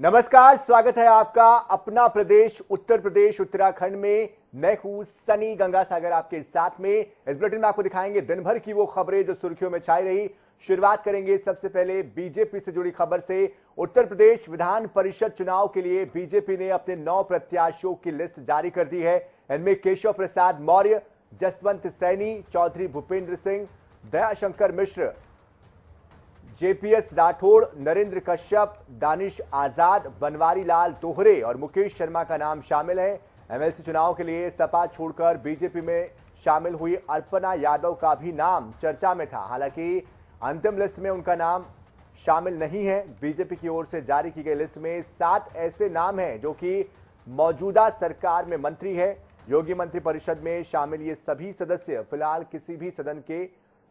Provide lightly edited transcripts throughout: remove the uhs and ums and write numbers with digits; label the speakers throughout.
Speaker 1: नमस्कार, स्वागत है आपका अपना प्रदेश उत्तर प्रदेश उत्तराखंड में। मैं हूं सनी गंगासागर आपके साथ में। इस बुलेटिन में आपको दिखाएंगे दिन भर की वो खबरें जो सुर्खियों में छाई रही। शुरुआत करेंगे सबसे पहले बीजेपी से जुड़ी खबर से। उत्तर प्रदेश विधान परिषद चुनाव के लिए बीजेपी ने अपने 9 प्रत्याशियों की लिस्ट जारी कर दी है। इनमें केशव प्रसाद मौर्य, जसवंत सैनी, चौधरी भूपेंद्र सिंह, दयाशंकर मिश्र, जेपीएस राठौड़, नरेंद्र कश्यप, दानिश आजाद, बनवारी लाल दोहरे और मुकेश शर्मा का नाम शामिल है। एमएलसी चुनाव के लिए सपा छोड़कर बीजेपी में शामिल हुई अल्पना यादव का भी नाम चर्चा में था। हालांकि अंतिम लिस्ट में उनका नाम शामिल नहीं है। बीजेपी की ओर से जारी की गई लिस्ट में 7 ऐसे नाम हैं जो कि मौजूदा सरकार में मंत्री है। योगी मंत्री परिषद में शामिल ये सभी सदस्य फिलहाल किसी भी सदन के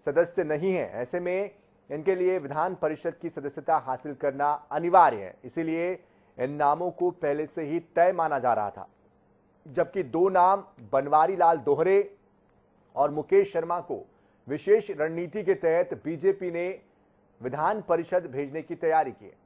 Speaker 1: सदस्य नहीं है। ऐसे में इनके लिए विधान परिषद की सदस्यता हासिल करना अनिवार्य है। इसीलिए इन नामों को पहले से ही तय माना जा रहा था। जबकि 2 नाम बनवारी लाल दोहरे और मुकेश शर्मा को विशेष रणनीति के तहत बीजेपी ने विधान परिषद भेजने की तैयारी की है।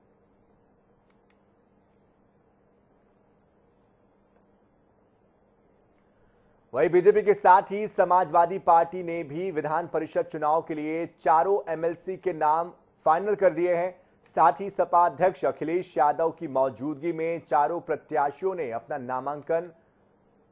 Speaker 1: वहीं बीजेपी के साथ ही समाजवादी पार्टी ने भी विधान परिषद चुनाव के लिए चारों एमएलसी के नाम फाइनल कर दिए हैं। साथ ही सपा अध्यक्ष अखिलेश यादव की मौजूदगी में चारों प्रत्याशियों ने अपना नामांकन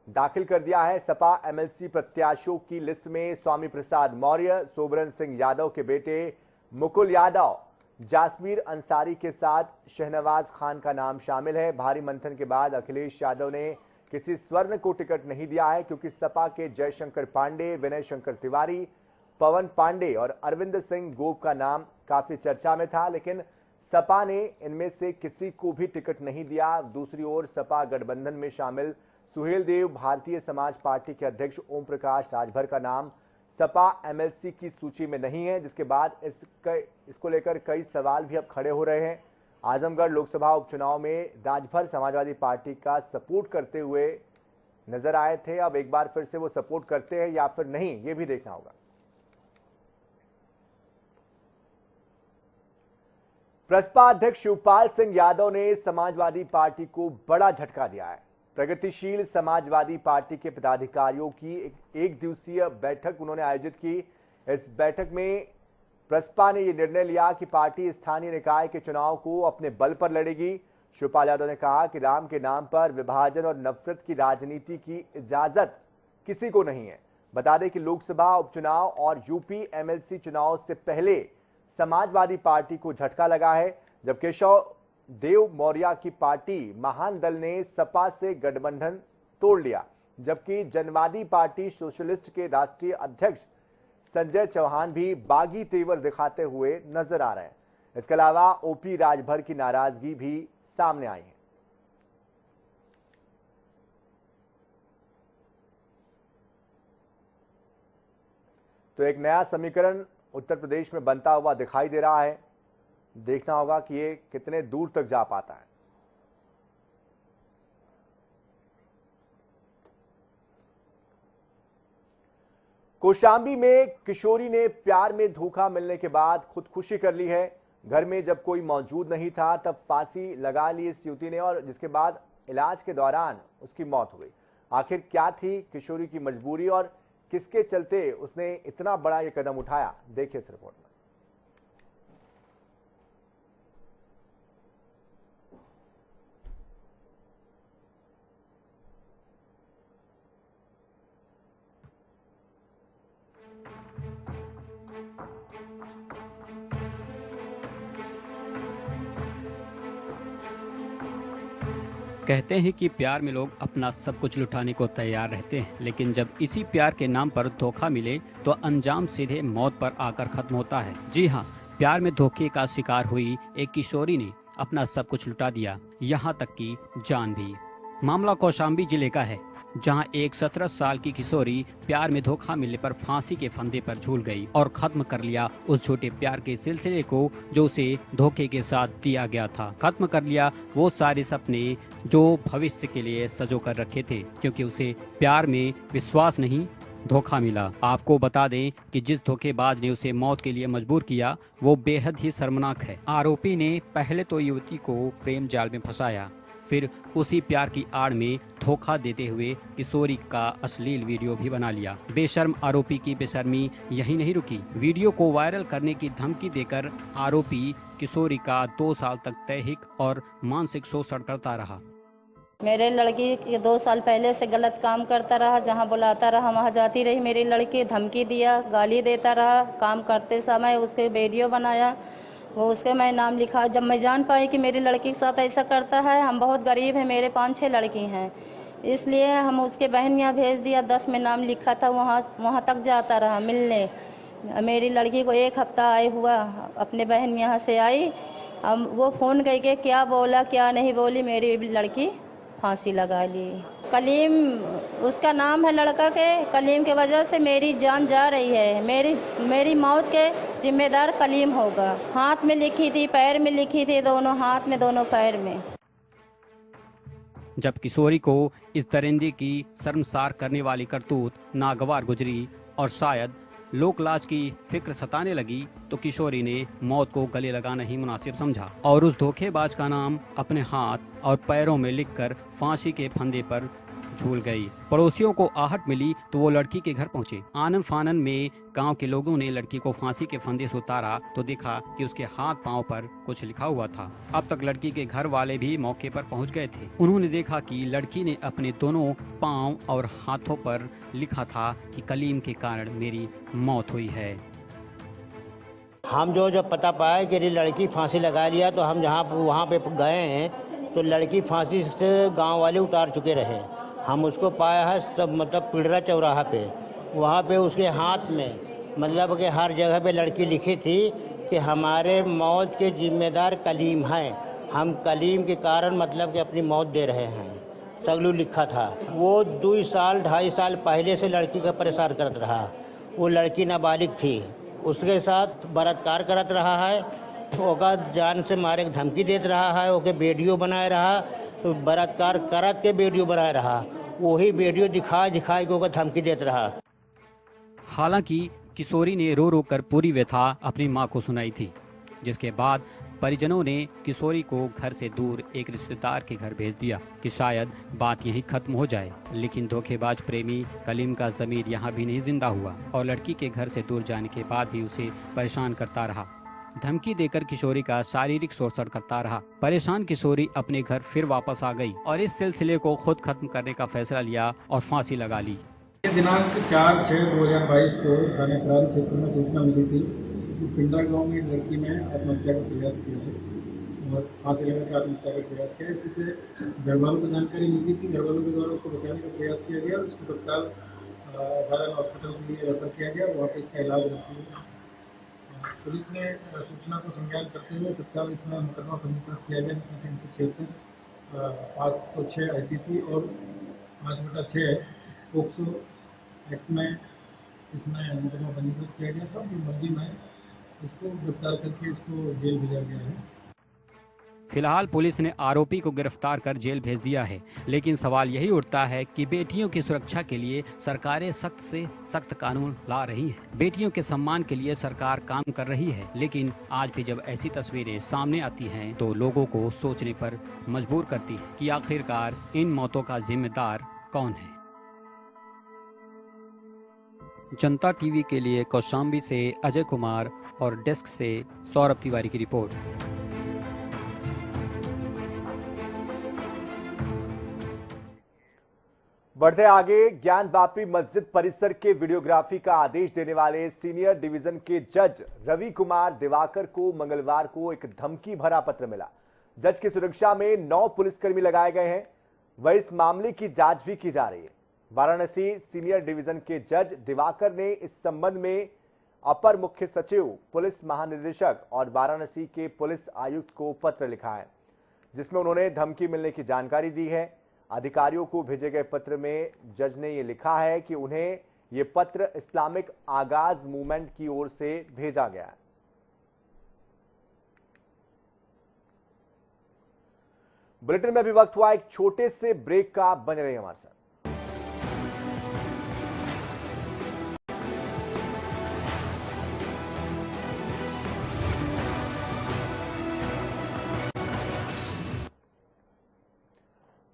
Speaker 1: दाखिल कर दिया है। सपा एमएलसी प्रत्याशियों की लिस्ट में स्वामी प्रसाद मौर्य, सोबरन सिंह यादव के बेटे मुकुल यादव, जासमीर अंसारी के साथ शहनवाज खान का नाम शामिल है। भारी मंथन के बाद अखिलेश यादव ने किसी स्वर्ण को टिकट नहीं दिया है, क्योंकि सपा के जयशंकर पांडे, विनय शंकर तिवारी, पवन पांडे और अरविंद सिंह गोप का नाम काफी चर्चा में था, लेकिन सपा ने इनमें से किसी को भी टिकट नहीं दिया। दूसरी ओर सपा गठबंधन में शामिल सुहेल देव, भारतीय समाज पार्टी के अध्यक्ष ओम प्रकाश राजभर का नाम सपा एमएलसी की सूची में नहीं है, जिसके बाद इसको लेकर कई सवाल भी अब खड़े हो रहे हैं। आजमगढ़ लोकसभा उपचुनाव में राजभर समाजवादी पार्टी का सपोर्ट करते हुए नजर आए थे। अब एक बार फिर से वो सपोर्ट करते हैं या फिर नहीं, ये भी देखना होगा। प्रसपा अध्यक्ष शिवपाल सिंह यादव ने समाजवादी पार्टी को बड़ा झटका दिया है। प्रगतिशील समाजवादी पार्टी के पदाधिकारियों की एक दिवसीय बैठक उन्होंने आयोजित की। इस बैठक में प्रसपा ने यह निर्णय लिया कि पार्टी स्थानीय निकाय के चुनाव को अपने बल पर लड़ेगी। शिवपाल यादव ने कहा कि राम के नाम पर विभाजन और नफरत की राजनीति की इजाजत किसी को नहीं है। बता दें कि लोकसभा उपचुनाव और यूपी एमएलसी चुनाव से पहले समाजवादी पार्टी को झटका लगा है, जब केशव देव मौर्य की पार्टी महान दल ने सपा से गठबंधन तोड़ लिया, जबकि जनवादी पार्टी सोशलिस्ट के राष्ट्रीय अध्यक्ष संजय चौहान भी बागी तेवर दिखाते हुए नजर आ रहे हैं। इसके अलावा ओपी राजभर की नाराजगी भी सामने आई है। तो एक नया समीकरण उत्तर प्रदेश में बनता हुआ दिखाई दे रहा है। देखना होगा कि ये कितने दूर तक जा पाता है। कौशाम्बी में किशोरी ने प्यार में धोखा मिलने के बाद खुदकुशी कर ली है। घर में जब कोई मौजूद नहीं था तब फांसी लगा ली इस युवती ने, और जिसके बाद इलाज के दौरान उसकी मौत हो गई। आखिर क्या थी किशोरी की मजबूरी और किसके चलते उसने इतना बड़ा यह कदम उठाया, देखिए इस रिपोर्ट में।
Speaker 2: कहते हैं कि प्यार में लोग अपना सब कुछ लुटाने को तैयार रहते हैं, लेकिन जब इसी प्यार के नाम पर धोखा मिले तो अंजाम सीधे मौत पर आकर खत्म होता है। जी हाँ, प्यार में धोखे का शिकार हुई एक किशोरी ने अपना सब कुछ लुटा दिया, यहाँ तक कि जान भी। मामला कौशाम्बी जिले का है, जहां एक 17 साल की किशोरी प्यार में धोखा मिलने पर फांसी के फंदे पर झूल गई और खत्म कर लिया उस छोटे प्यार के सिलसिले को जो उसे धोखे के साथ दिया गया था। खत्म कर लिया वो सारे सपने जो भविष्य के लिए सजो कर रखे थे, क्योंकि उसे प्यार में विश्वास नहीं धोखा मिला। आपको बता दें कि जिस धोखेबाज ने उसे मौत के लिए मजबूर किया वो बेहद ही शर्मनाक है। आरोपी ने पहले तो युवती को प्रेम जाल में फंसाया, फिर उसी प्यार की आड़ में धोखा देते हुए किशोरी का अश्लील वीडियो भी बना लिया। बेशर्म आरोपी की बेशर्मी यही नहीं रुकी, वीडियो को वायरल करने की धमकी देकर आरोपी किशोरी का 2 साल तक दैहिक और मानसिक शोषण करता रहा।
Speaker 3: मेरे लड़की 2 साल पहले से गलत काम करता रहा, जहां बुलाता रहा वहां जाती रही। मेरी लड़की धमकी दिया, गाली देता रहा। काम करते समय उसके वीडियो बनाया, वो उसके मैं नाम लिखा। जब मैं जान पाई कि मेरी लड़की के साथ ऐसा करता है, हम बहुत गरीब हैं, मेरे 5-6 लड़की हैं, इसलिए हम उसके बहन यहाँ भेज दिया। 10 में नाम लिखा था, वहाँ तक जाता रहा मिलने। मेरी लड़की को 1 हफ्ता आए हुआ, अपने बहन यहाँ से आई, हम वो फ़ोन करके क्या बोला क्या नहीं बोली, मेरी लड़की फांसी लगा ली। कलीम उसका नाम है लड़का के। कलीम के वजह से मेरी जान जा रही है। मेरी मौत के जिम्मेदार कलीम होगा। हाथ में लिखी थी, पैर में लिखी थी, दोनों हाथ में दोनों पैर में।
Speaker 2: जब किशोरी को इस दरिंदे की शर्मसार करने वाली करतूत नागवार गुजरी और शायद लोकलाज की फिक्र सताने लगी, तो किशोरी ने मौत को गले लगाना ही मुनासिब समझा और उस धोखेबाज का नाम अपने हाथ और पैरों में लिखकर फांसी के फंदे पर झूल गई। पड़ोसियों को आहट मिली तो वो लड़की के घर पहुंचे। आनन फानन में गांव के लोगों ने लड़की को फांसी के फंदे से उतारा तो देखा कि उसके हाथ पांव पर कुछ लिखा हुआ था। अब तक लड़की के घर वाले भी मौके पर पहुंच गए थे। उन्होंने देखा कि लड़की ने अपने दोनों पांव और हाथों पर लिखा था कि कलीम के कारण मेरी मौत हुई है।
Speaker 4: हम जब पता पाया कि लड़की फांसी लगा लिया, तो हम जहाँ वहाँ पे गए हैं तो लड़की फांसी से गांव वाले उतार चुके रहे। हम उसको पाया है सब मतलब पिड़रा चौराहा पे, वहाँ पे उसके हाथ में मतलब कि हर जगह पे लड़की लिखी थी कि हमारे मौत के जिम्मेदार कलीम हैं, हम कलीम के कारण मतलब कि अपनी मौत दे रहे हैं, सगलू लिखा था। वो 2 साल 2.5 साल पहले से लड़की का परेशान करता रहा। वो लड़की नाबालिग थी, उसके साथ बलात्कार करत रहा है, ओका जान से मारे के धमकी देते रहा है, ओके वीडियो बनाए रहा, तो बलात्कार करत के वीडियो बनाए रहा, वही वीडियो दिखा के ओका धमकी देते रहा।
Speaker 2: हालांकि किशोरी ने रो रो कर पूरी व्यथा अपनी मां को सुनाई थी, जिसके बाद परिजनों ने किशोरी को घर से दूर एक रिश्तेदार के घर भेज दिया कि शायद बात यहीं खत्म हो जाए। लेकिन धोखेबाज प्रेमी कलीम का ज़मीर यहाँ भी नहीं जिंदा हुआ और लड़की के घर से दूर जाने के बाद भी उसे परेशान करता रहा। धमकी देकर किशोरी का शारीरिक शोषण करता रहा। परेशान किशोरी अपने घर फिर वापस आ गई और इस सिलसिले को खुद खत्म करने का फैसला लिया और फांसी लगा ली।
Speaker 5: दिनांक 4/6/2022 को थाने प्रांत क्षेत्र में सूचना मिली थी कि पिंडा गांव में एक लड़की ने आत्महत्या का प्रयास किया है और फांसी लगाकर आत्महत्या का प्रयास किया। इसी पे घर वालों को जानकारी मिली थी, घर वालों के द्वारा उसको बचाने का प्रयास किया गया। उसको तत्काल सारण हॉस्पिटल के लिए रेफर किया गया, वहाँ पर इसका इलाज होती है। पुलिस ने सूचना को संज्ञान करते हुए तत्काल इसमें मुकदमा पंजीकृत किया गया, जिसमें 376, 506 IPC और 5/6 पोक्सो एक्ट में इसमें मुकदमा पंजीकृत किया गया था। मर्जी में इसको गिरफ्तार करके इसको जेल भेजा गया है।
Speaker 2: फिलहाल पुलिस ने आरोपी को गिरफ्तार कर जेल भेज दिया है, लेकिन सवाल यही उठता है कि बेटियों की सुरक्षा के लिए सरकारें सख्त से सख्त कानून ला रही हैं। बेटियों के सम्मान के लिए सरकार काम कर रही है, लेकिन आज भी जब ऐसी तस्वीरें सामने आती हैं तो लोगों को सोचने पर मजबूर करती है कि आखिरकार इन मौतों का जिम्मेदार कौन है। जनता टीवी के लिए कौशाम्बी से अजय कुमार और डेस्क से सौरभ तिवारी की रिपोर्ट।
Speaker 1: बढ़ते आगे, ज्ञानवापी मस्जिद परिसर के वीडियोग्राफी का आदेश देने वाले सीनियर डिवीजन के जज रवि कुमार दिवाकर को मंगलवार को एक धमकी भरा पत्र मिला। जज की सुरक्षा में 9 पुलिसकर्मी लगाए गए हैं। वह इस मामले की जांच भी की जा रही है। वाराणसी सीनियर डिवीजन के जज दिवाकर ने इस संबंध में अपर मुख्य सचिव, पुलिस महानिदेशक और वाराणसी के पुलिस आयुक्त को पत्र लिखा है, जिसमें उन्होंने धमकी मिलने की जानकारी दी है। अधिकारियों को भेजे गए पत्र में जज ने यह लिखा है कि उन्हें यह पत्र इस्लामिक आगाज मूवमेंट की ओर से भेजा गया है। बुलेटिन में भी वक्त हुआ एक छोटे से ब्रेक का। बने रहिए हमारे साथ।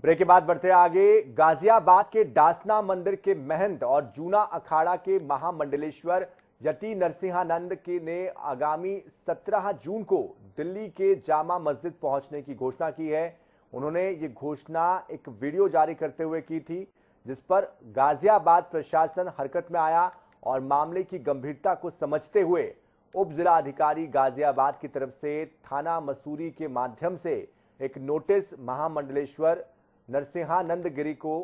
Speaker 1: ब्रेक के बाद बढ़ते आगे। गाजियाबाद के डासना मंदिर के महंत और जूना अखाड़ा के महामंडलेश्वर यति नरसिंहानंद के ने आगामी 17 जून को दिल्ली के जामा मस्जिद पहुंचने की घोषणा की है। उन्होंने ये घोषणा एक वीडियो जारी करते हुए की थी, जिस पर गाजियाबाद प्रशासन हरकत में आया और मामले की गंभीरता को समझते हुए उप जिलाधिकारी गाजियाबाद की तरफ से थाना मसूरी के माध्यम से एक नोटिस महामंडलेश्वर नरसिंहानंद गिरी को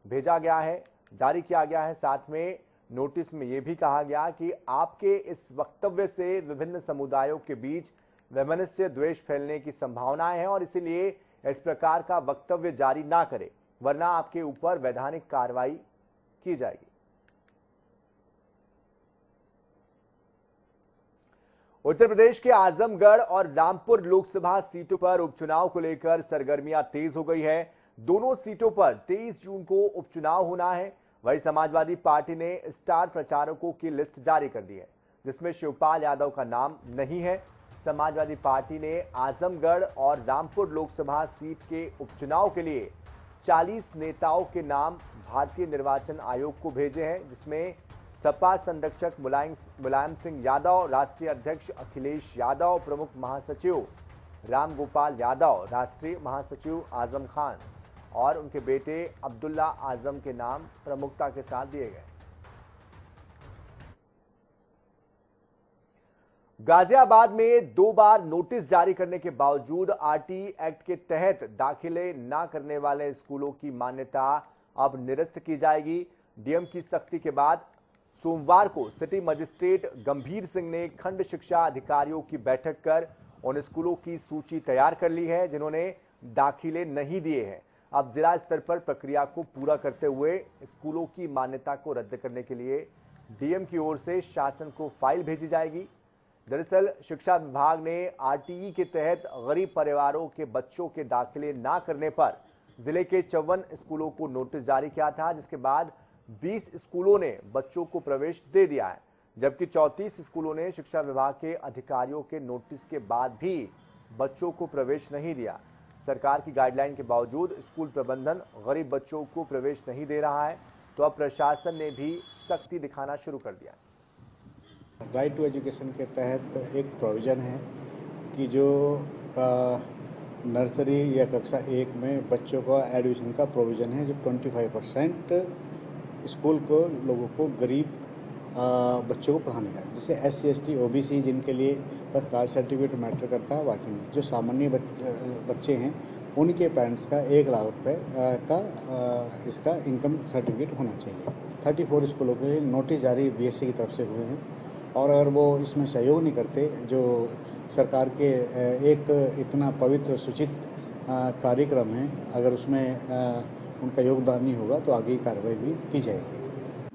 Speaker 1: भेजा गया है, जारी किया गया है। साथ में नोटिस में यह भी कहा गया कि आपके इस वक्तव्य से विभिन्न समुदायों के बीच वैमनस्य द्वेष फैलने की संभावनाएं हैं और इसीलिए इस प्रकार का वक्तव्य जारी ना करें, वरना आपके ऊपर वैधानिक कार्रवाई की जाएगी। उत्तर प्रदेश के आजमगढ़ और रामपुर लोकसभा सीटों पर उपचुनाव को लेकर सरगर्मियां तेज हो गई है। दोनों सीटों पर 23 जून को उपचुनाव होना है। वहीं समाजवादी पार्टी ने स्टार प्रचारकों की लिस्ट जारी कर दी है, जिसमें शिवपाल यादव का नाम नहीं है। समाजवादी पार्टी ने आजमगढ़ और रामपुर लोकसभा सीट के उपचुनाव के लिए 40 नेताओं के नाम भारतीय निर्वाचन आयोग को भेजे हैं, जिसमें सपा संरक्षक मुलायम सिंह यादव, राष्ट्रीय अध्यक्ष अखिलेश यादव, प्रमुख महासचिव रामगोपाल यादव, राष्ट्रीय महासचिव आजम खान और उनके बेटे अब्दुल्ला आजम के नाम प्रमुखता के साथ दिए गए। गाजियाबाद में 2 बार नोटिस जारी करने के बावजूद आरटी एक्ट के तहत दाखिले न करने वाले स्कूलों की मान्यता अब निरस्त की जाएगी। डीएम की सख्ती के बाद सोमवार को सिटी मजिस्ट्रेट गंभीर सिंह ने खंड शिक्षा अधिकारियों की बैठक कर उन स्कूलों की सूची तैयार कर ली है जिन्होंने दाखिले नहीं दिए हैं। अब जिला स्तर पर प्रक्रिया को पूरा करते हुए स्कूलों की मान्यता को रद्द करने के लिए डीएम की ओर से शासन को फाइल भेजी जाएगी। दरअसल शिक्षा विभाग ने आरटीई के तहत गरीब परिवारों के बच्चों के दाखिले ना करने पर जिले के 54 स्कूलों को नोटिस जारी किया था, जिसके बाद 20 स्कूलों ने बच्चों को प्रवेश दे दिया है, जबकि 34 स्कूलों ने शिक्षा विभाग के अधिकारियों के नोटिस के बाद भी बच्चों को प्रवेश नहीं दिया। सरकार की गाइडलाइन के बावजूद स्कूल प्रबंधन गरीब बच्चों को प्रवेश नहीं दे रहा है, तो अब प्रशासन ने भी सख्ती दिखाना शुरू कर दिया।
Speaker 6: राइट टू एजुकेशन के तहत एक प्रोविज़न है कि जो नर्सरी या कक्षा 1 में बच्चों का एडमिशन का प्रोविज़न है, जो 25% स्कूल को लोगों को गरीब बच्चों को पढ़ाने का, जैसे SC ST OBC जिनके लिए बस कास्ट सर्टिफिकेट मैटर करता है, बाकी नहीं। जो सामान्य बच्चे हैं उनके पेरेंट्स का 1 लाख रुपए का इसका इनकम सर्टिफिकेट होना चाहिए। 34 स्कूलों के नोटिस जारी BSC की तरफ से हुए हैं और अगर वो इसमें सहयोग नहीं करते, जो सरकार के एक इतना पवित्र सूचित कार्यक्रम है, अगर उसमें उनका योगदान नहीं होगा तो आगे कार्रवाई भी की जाएगी।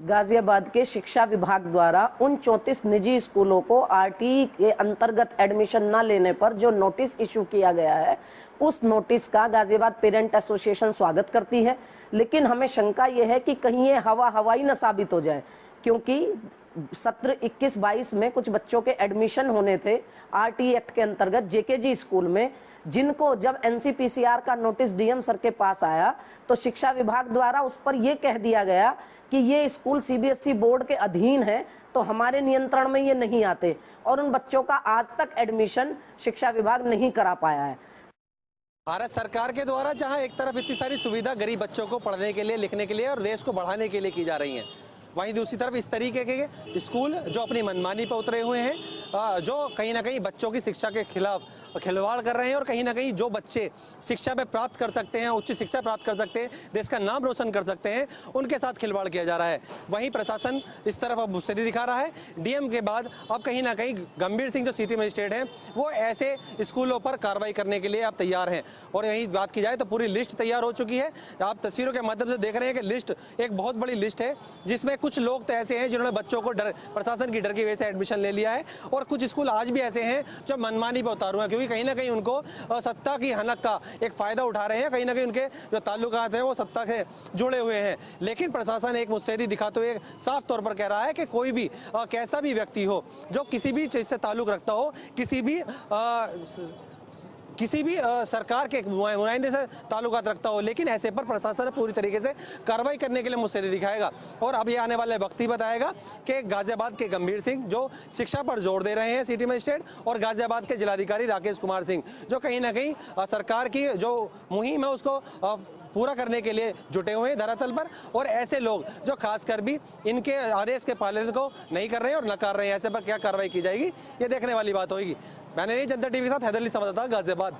Speaker 7: गाजियाबाद के शिक्षा विभाग द्वारा उन 34 निजी स्कूलों को आरटीई के अंतर्गत एडमिशन न लेने पर जो नोटिस इशू किया गया है, उस नोटिस का गाजियाबाद पेरेंट एसोसिएशन स्वागत करती है। लेकिन हमें शंका यह है कि कहीं ये हवाई न साबित हो जाए, क्योंकि सत्र 21-22 में कुछ बच्चों के एडमिशन होने थे आरटीई एक्ट के अंतर्गत जेकेजी स्कूल में, जिनको जब NCPCR का नोटिस डीएम सर के पास आया तो शिक्षा विभाग द्वारा उस पर यह कह दिया गया कि ये स्कूल CBSE बोर्ड के अधीन है, तो हमारे नियंत्रण में ये नहीं आते, और उन बच्चों का आज तक एडमिशन शिक्षा विभाग नहीं करा पाया है।
Speaker 8: भारत सरकार के द्वारा जहां एक तरफ इतनी सारी सुविधा गरीब बच्चों को पढ़ने के लिए, लिखने के लिए और देश को बढ़ाने के लिए की जा रही है, वहीं दूसरी तरफ इस तरीके के स्कूल जो अपनी मनमानी पर उतरे हुए हैं, जो कहीं ना कहीं बच्चों की शिक्षा के खिलाफ खिलवाड़ कर रहे हैं और कहीं ना कहीं जो बच्चे शिक्षा में प्राप्त कर सकते हैं, उच्च शिक्षा प्राप्त कर सकते हैं, देश का नाम रोशन कर सकते हैं, उनके साथ खिलवाड़ किया जा रहा है। वहीं प्रशासन इस तरफ अब मुस्तैदी दिखा रहा है। डीएम के बाद अब कहीं ना कहीं गंभीर सिंह जो सिटी मजिस्ट्रेट हैं, वो ऐसे स्कूलों पर कार्रवाई करने के लिए अब तैयार हैं। और यहीं बात की जाए तो पूरी लिस्ट तैयार हो चुकी है। आप तस्वीरों के माध्यम से देख रहे हैं कि लिस्ट एक बहुत बड़ी लिस्ट है, जिसमें कुछ लोग तो ऐसे हैं जिन्होंने बच्चों को प्रशासन की डर की वजह से एडमिशन ले लिया है, और कुछ स्कूल आज भी ऐसे हैं जो मनमानी पर उतारू हैं, क्योंकि कहीं ना कहीं उनको सत्ता की हनक का एक फायदा उठा रहे हैं। कहीं ना कहीं उनके जो ताल्लुकात हैं वो सत्ता से जुड़े हुए हैं। लेकिन प्रशासन एक मुस्तैदी दिखाते हुए साफ तौर पर कह रहा है कि कोई भी कैसा भी व्यक्ति हो जो किसी भी चीज से ताल्लुक रखता हो, किसी भी किसी भी सरकार के नुमाइंदे से ताल्लुकात रखता हो, लेकिन ऐसे पर प्रशासन पूरी तरीके से कार्रवाई करने के लिए मुस्तैदी दिखाएगा। और अब ये आने वाले वक्त ही बताएगा कि गाजियाबाद के गंभीर सिंह जो शिक्षा पर जोर दे रहे हैं सिटी मजिस्ट्रेट, और गाजियाबाद के जिलाधिकारी राकेश कुमार सिंह जो कहीं ना कहीं सरकार की जो मुहिम है उसको पूरा करने के लिए जुटे हुए हैं धरातल पर, और ऐसे लोग जो खासकर भी इनके आदेश के पालन को नहीं कर रहे हैं और नकार रहे हैं, ऐसे पर क्या कार्रवाई की जाएगी ये देखने वाली बात होगी। मैंने नहीं, जनता टीवी के साथ हैदर अली संवाददाता गाजियाबाद।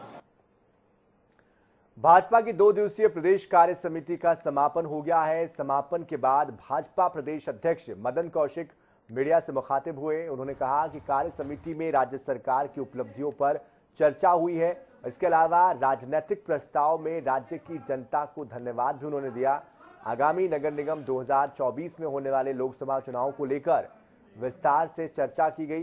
Speaker 1: भाजपा की 2 दिवसीय प्रदेश कार्य समिति का समापन हो गया है। समापन के बाद भाजपा प्रदेश अध्यक्ष मदन कौशिक मीडिया से मुखातिब हुए। उन्होंने कहा कि कार्य समिति में राज्य सरकार की उपलब्धियों पर चर्चा हुई है। इसके अलावा राजनीतिक प्रस्ताव में राज्य की जनता को धन्यवाद भी उन्होंने दिया। आगामी नगर निगम 2024 में होने वाले लोकसभा चुनाव को लेकर विस्तार से चर्चा की गई।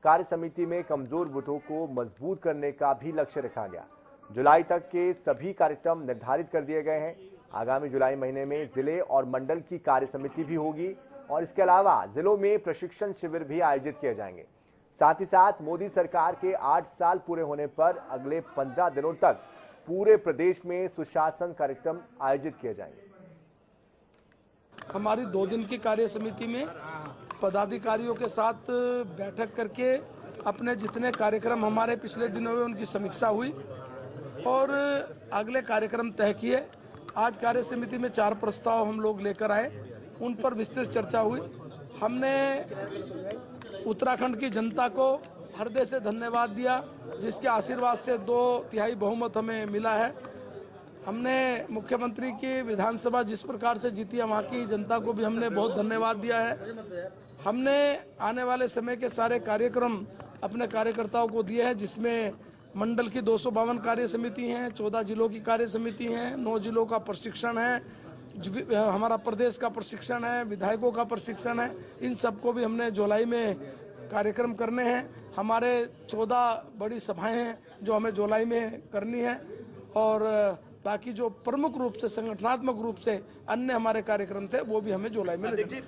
Speaker 1: कार्य समिति में कमजोर बूथों को मजबूत करने का भी लक्ष्य रखा गया। जुलाई तक के सभी कार्यक्रम निर्धारित कर दिए गए हैं। आगामी जुलाई महीने में जिले और मंडल की कार्य समिति भी होगी और इसके अलावा जिलों में प्रशिक्षण शिविर भी आयोजित किए जाएंगे। साथ ही साथ मोदी सरकार के 8 साल पूरे होने पर अगले 15 दिनों तक पूरे प्रदेश में सुशासन कार्यक्रम आयोजित किए जाएंगे।
Speaker 9: हमारी 2 दिन की कार्य समिति में पदाधिकारियों के साथ बैठक करके अपने जितने कार्यक्रम हमारे पिछले दिनों में उनकी समीक्षा हुई और अगले कार्यक्रम तय किए। आज कार्य समिति में 4 प्रस्ताव हम लोग लेकर आए, उन पर विस्तृत चर्चा हुई। हमने उत्तराखंड की जनता को हृदय से धन्यवाद दिया, जिसके आशीर्वाद से 2/3 बहुमत हमें मिला है। हमने मुख्यमंत्री की विधानसभा जिस प्रकार से जीती है, वहाँ की जनता को भी हमने बहुत धन्यवाद दिया है। हमने आने वाले समय के सारे कार्यक्रम अपने कार्यकर्ताओं को दिए हैं, जिसमें मंडल की 252 कार्य समिति हैं, 14 जिलों की कार्य समिति हैं, 9 जिलों का प्रशिक्षण है, हमारा प्रदेश का प्रशिक्षण है, विधायकों का प्रशिक्षण है। इन सबको भी हमने जुलाई में कार्यक्रम करने हैं। हमारे 14 बड़ी सभाएं हैं जो हमें जुलाई में करनी है और बाकी जो प्रमुख रूप से संगठनात्मक रूप से अन्य हमारे कार्यक्रम थे वो भी हमें जुलाई में लगेंगे।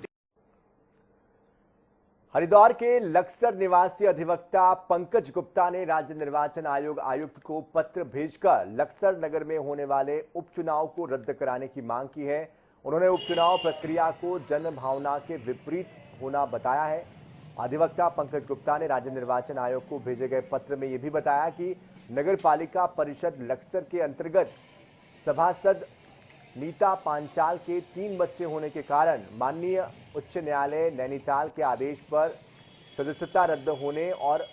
Speaker 1: हरिद्वार के लक्सर निवासी अधिवक्ता पंकज गुप्ता ने राज्य निर्वाचन आयुक्त को पत्र भेजकर लक्सर नगर में होने वाले उपचुनाव को रद्द कराने की मांग की है। उन्होंने उपचुनाव प्रक्रिया को जन भावना के विपरीत होना बताया है। अधिवक्ता पंकज गुप्ता ने राज्य निर्वाचन आयोग को भेजे गए पत्र में यह भी बताया कि नगर पालिका परिषद लक्सर के अंतर्गत सभासद नीता पांचाल के 3 बच्चे होने के कारण माननीय उच्च न्यायालय नैनीताल के आदेश पर सदस्यता रद्द होने और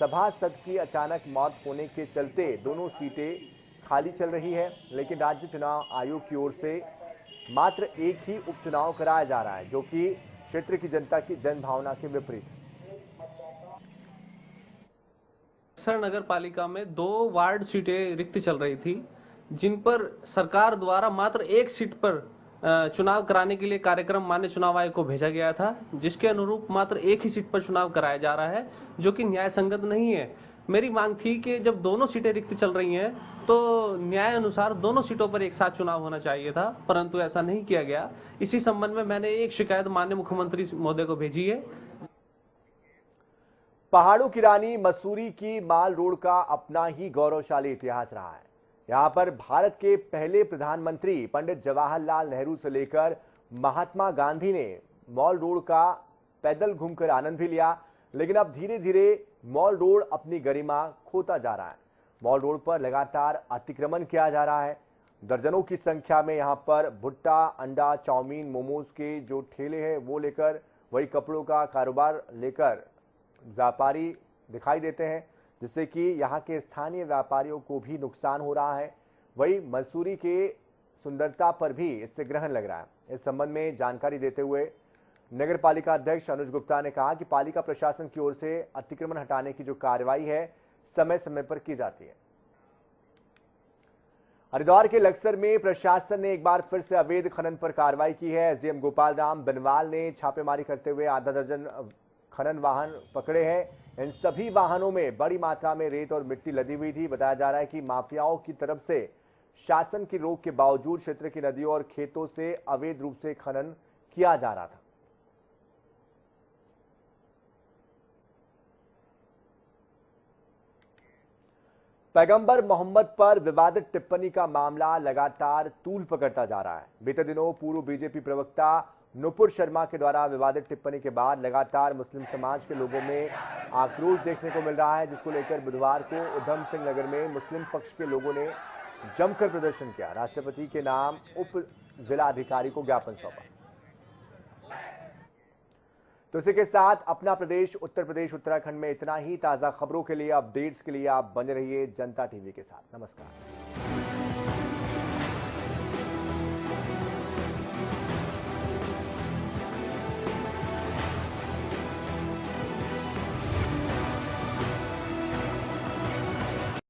Speaker 1: सभासद की अचानक मौत होने के चलते दोनों सीटें खाली चल रही है। लेकिन राज्य चुनाव आयोग की ओर से मात्र एक ही उपचुनाव कराया जा रहा है, जो कि क्षेत्र की जनता की जनभावना के विपरीत है।
Speaker 10: लक्सर नगर पालिका में 2 वार्ड सीटें रिक्त चल रही थी, जिन पर सरकार द्वारा मात्र एक सीट पर चुनाव कराने के लिए कार्यक्रम मान्य चुनाव आयोग को भेजा गया था, जिसके अनुरूप मात्र एक ही सीट पर चुनाव कराया जा रहा है, जो कि न्याय संगत नहीं है। मेरी मांग थी कि जब दोनों सीटें रिक्त चल रही हैं तो न्याय अनुसार दोनों सीटों पर एक साथ चुनाव होना चाहिए था, परंतु ऐसा नहीं किया गया। इसी संबंध में मैंने एक शिकायत माननीय मुख्यमंत्री महोदय को भेजी है।
Speaker 1: पहाड़ों की रानी मसूरी की माल रोड का अपना ही गौरवशाली इतिहास रहा है। यहां पर भारत के पहले प्रधानमंत्री पंडित जवाहरलाल नेहरू से लेकर महात्मा गांधी ने मॉल रोड का पैदल घूमकर आनंद भी लिया, लेकिन अब धीरे धीरे मॉल रोड अपनी गरिमा खोता जा रहा है। मॉल रोड पर लगातार अतिक्रमण किया जा रहा है। दर्जनों की संख्या में यहां पर भुट्टा, अंडा, चाउमीन, मोमोज के जो ठेले हैं वो लेकर, वही कपड़ों का कारोबार लेकर व्यापारी दिखाई देते हैं, जिससे कि यहां के स्थानीय व्यापारियों को भी नुकसान हो रहा है। वही मसूरी के सुंदरता पर भी इससे ग्रहण लग रहा है। इस संबंध में जानकारी देते हुए नगर पालिका अध्यक्ष अनुज गुप्ता ने कहा कि पालिका प्रशासन की ओर से अतिक्रमण हटाने की जो कार्रवाई है समय समय पर की जाती है। हरिद्वार के लक्सर में प्रशासन ने एक बार फिर से अवैध खनन पर कार्रवाई की है। एसडीएम गोपाल राम बनवाल ने छापेमारी करते हुए आधा दर्जन खनन वाहन पकड़े हैं। इन सभी वाहनों में बड़ी मात्रा में रेत और मिट्टी लदी हुई थी। बताया जा रहा है कि माफियाओं की तरफ से शासन की रोक के बावजूद क्षेत्र की नदियों और खेतों से अवैध रूप से खनन किया जा रहा था। पैगंबर मोहम्मद पर विवादित टिप्पणी का मामला लगातार तूल पकड़ता जा रहा है। बीते दिनों पूर्व बीजेपी प्रवक्ता नुपुर शर्मा के द्वारा विवादित टिप्पणी के बाद लगातार मुस्लिम समाज के लोगों में आक्रोश देखने को मिल रहा है, जिसको लेकर बुधवार को उधम सिंह नगर में मुस्लिम पक्ष के लोगों ने जमकर प्रदर्शन किया। राष्ट्रपति के नाम उप जिला अधिकारी को ज्ञापन सौंपा। तो इसी के साथ अपना प्रदेश उत्तर प्रदेश उत्तराखंड में इतना ही। ताजा खबरों के लिए, अपडेट्स के लिए आप बने रहिए जनता टीवी के साथ। नमस्कार।